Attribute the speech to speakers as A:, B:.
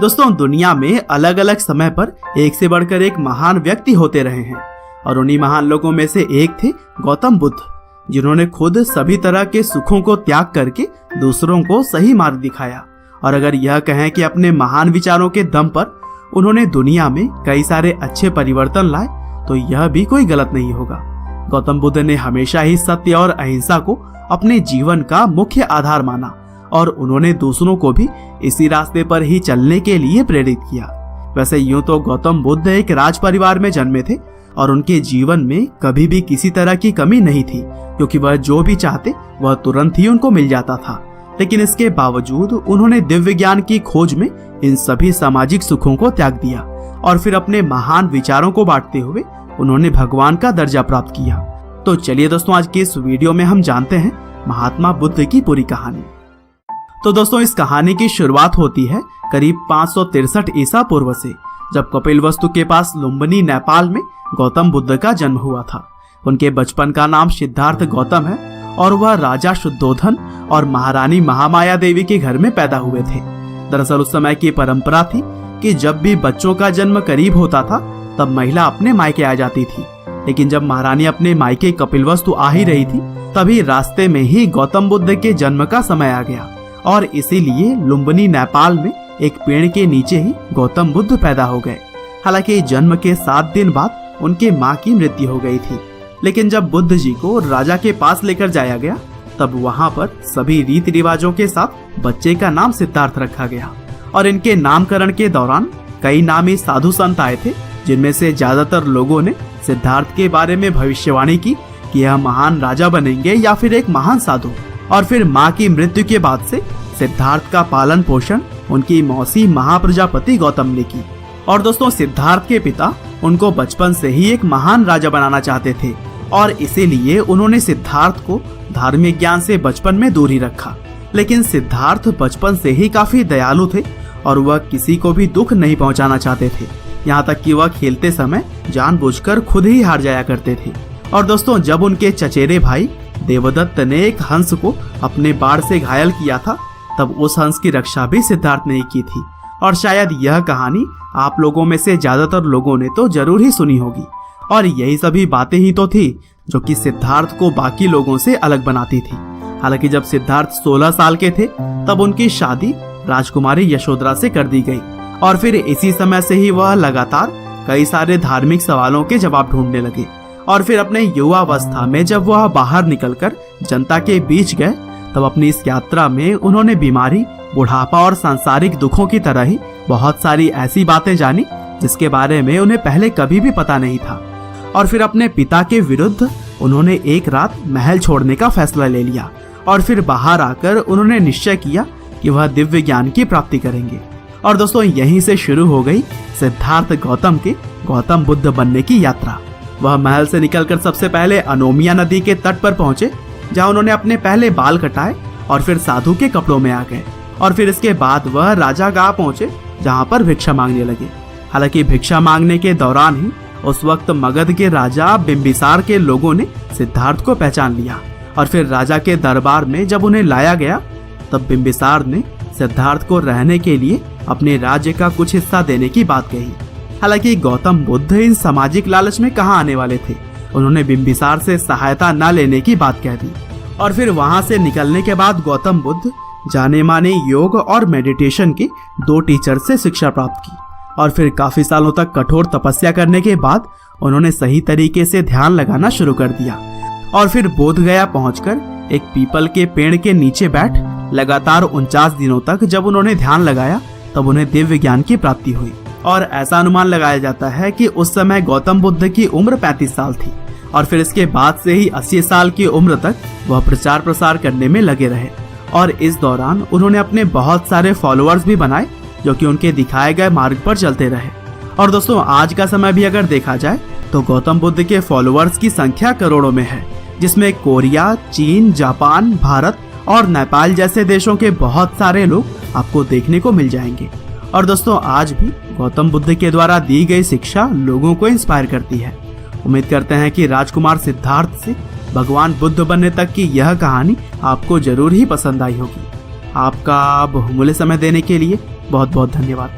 A: दोस्तों, दुनिया में अलग अलग समय पर एक से बढ़कर एक महान व्यक्ति होते रहे हैं और उन्हीं महान लोगों में से एक थे गौतम बुद्ध, जिन्होंने खुद सभी तरह के सुखों को त्याग करके दूसरों को सही मार्ग दिखाया। और अगर यह कहें कि अपने महान विचारों के दम पर उन्होंने दुनिया में कई सारे अच्छे परिवर्तन लाए, तो यह भी कोई गलत नहीं होगा। गौतम बुद्ध ने हमेशा ही सत्य और अहिंसा को अपने जीवन का मुख्य आधार माना और उन्होंने दूसरों को भी इसी रास्ते पर ही चलने के लिए प्रेरित किया। वैसे यूं तो गौतम बुद्ध एक राज परिवार में जन्मे थे और उनके जीवन में कभी भी किसी तरह की कमी नहीं थी, क्योंकि वह जो भी चाहते वह तुरंत ही उनको मिल जाता था। लेकिन इसके बावजूद उन्होंने दिव्य ज्ञान की खोज में इन सभी सामाजिक सुखों को त्याग दिया और फिर अपने महान विचारों को बांटते हुए उन्होंने भगवान का दर्जा प्राप्त किया। तो चलिए दोस्तों, आज की इस वीडियो में हम जानते हैं महात्मा बुद्ध की पूरी कहानी। तो दोस्तों, इस कहानी की शुरुआत होती है करीब 563 ईसा पूर्व से, जब कपिलवस्तु के पास लुम्बिनी नेपाल में गौतम बुद्ध का जन्म हुआ था। उनके बचपन का नाम सिद्धार्थ गौतम है और वह राजा शुद्धोधन और महारानी महामाया देवी के घर में पैदा हुए थे। दरअसल उस समय की परंपरा थी कि जब भी बच्चों का जन्म करीब होता था तब महिला अपने मायके आ जाती थी। लेकिन जब महारानी अपने मायके कपिलवस्तु आ ही रही थी, तभी रास्ते में ही गौतम बुद्ध के जन्म का समय आ गया और इसीलिए लुम्बिनी नेपाल में एक पेड़ के नीचे ही गौतम बुद्ध पैदा हो गए। हालांकि जन्म के 7 दिन बाद उनके माँ की मृत्यु हो गई थी। लेकिन जब बुद्ध जी को राजा के पास लेकर जाया गया, तब वहाँ पर सभी रीति रिवाजों के साथ बच्चे का नाम सिद्धार्थ रखा गया और इनके नामकरण के दौरान कई नामी साधु संत आए थे, जिनमें से ज्यादातर लोगों ने सिद्धार्थ के बारे में भविष्यवाणी की कि यह महान राजा बनेंगे या फिर एक महान साधु। और फिर माँ की मृत्यु के बाद से सिद्धार्थ का पालन पोषण उनकी मौसी महाप्रजापति गौतम ने की। और दोस्तों, सिद्धार्थ के पिता उनको बचपन से ही एक महान राजा बनाना चाहते थे और इसीलिए उन्होंने सिद्धार्थ को धार्मिक ज्ञान से बचपन में दूर ही रखा। लेकिन सिद्धार्थ बचपन से ही काफी दयालु थे और वह किसी को भी दुख नहीं पहुंचाना चाहते थे, यहाँ तक कि वह खेलते समय जानबूझकर खुद ही हार जाया करते थे। और दोस्तों, जब उनके चचेरे भाई देवदत्त ने एक हंस को अपने बाण से घायल किया था, तब उस हंस की रक्षा भी सिद्धार्थ ने की थी। और शायद यह कहानी आप लोगों में से ज्यादातर लोगों ने तो जरूर ही सुनी होगी। और यही सभी बातें ही तो थी जो कि सिद्धार्थ को बाकी लोगों से अलग बनाती थी। हालांकि जब सिद्धार्थ 16 साल के थे, तब उनकी शादी राजकुमारी यशोधरा से कर दी गई और फिर इसी समय से ही वह लगातार कई सारे धार्मिक सवालों के जवाब ढूंढने लगे। और फिर अपने युवावस्था में जब वह बाहर निकलकर जनता के बीच गए, तब अपनी इस यात्रा में उन्होंने बीमारी, बुढ़ापा और सांसारिक दुखों की तरह ही बहुत सारी ऐसी बातें जानी जिसके बारे में उन्हें पहले कभी भी पता नहीं था। और फिर अपने पिता के विरुद्ध उन्होंने एक रात महल छोड़ने का फैसला ले लिया और फिर बाहर आकर उन्होंने निश्चय किया कि वह दिव्य ज्ञान की प्राप्ति करेंगे। और दोस्तों, यहीं से शुरू हो गई सिद्धार्थ गौतम के गौतम बुद्ध बनने की यात्रा। वह महल से निकलकर सबसे पहले अनोमिया नदी के तट पर पहुंचे, जहां उन्होंने अपने पहले बाल कटाए और फिर साधु के कपड़ों में आ गए। और फिर इसके बाद वह राजा गांव पहुंचे, जहां पर भिक्षा मांगने लगे। हालांकि भिक्षा मांगने के दौरान ही उस वक्त मगध के राजा बिंबिसार के लोगों ने सिद्धार्थ को पहचान लिया और फिर राजा के दरबार में जब उन्हें लाया गया, तब बिंबिसार ने सिद्धार्थ को रहने के लिए अपने राज्य का कुछ हिस्सा देने की बात कही। हालांकि गौतम बुद्ध इन सामाजिक लालच में कहाँ आने वाले थे, उन्होंने बिंबिसार से सहायता न लेने की बात कह दी। और फिर वहां से निकलने के बाद गौतम बुद्ध जाने माने योग और मेडिटेशन के 2 टीचर से शिक्षा प्राप्त की और फिर काफी सालों तक कठोर तपस्या करने के बाद उन्होंने सही तरीके से ध्यान लगाना शुरू कर दिया। और फिर बोधगया पहुंचकर एक पीपल के पेड़ के नीचे बैठ लगातार 49 दिनों तक जब उन्होंने ध्यान लगाया, तब उन्हें दिव्य ज्ञान की प्राप्ति हुई। और ऐसा अनुमान लगाया जाता है कि उस समय गौतम बुद्ध की उम्र 35 साल थी और फिर इसके बाद से ही 80 साल की उम्र तक वह प्रचार प्रसार करने में लगे रहे। और इस दौरान उन्होंने अपने बहुत सारे फॉलोअर्स भी बनाए, जो कि उनके दिखाए गए मार्ग पर चलते रहे। और दोस्तों, आज का समय भी अगर देखा जाए तो गौतम बुद्ध के फॉलोअर्स की संख्या करोड़ों में है, जिसमें कोरिया, चीन, जापान, भारत और नेपाल जैसे देशों के बहुत सारे लोग आपको देखने को मिल जाएंगे। और दोस्तों, आज भी गौतम बुद्ध के द्वारा दी गई शिक्षा लोगों को इंस्पायर करती है। उम्मीद करते हैं कि राजकुमार सिद्धार्थ से भगवान बुद्ध बनने तक की यह कहानी आपको जरूर ही पसंद आई होगी। आपका बहुमूल्य समय देने के लिए बहुत बहुत धन्यवाद।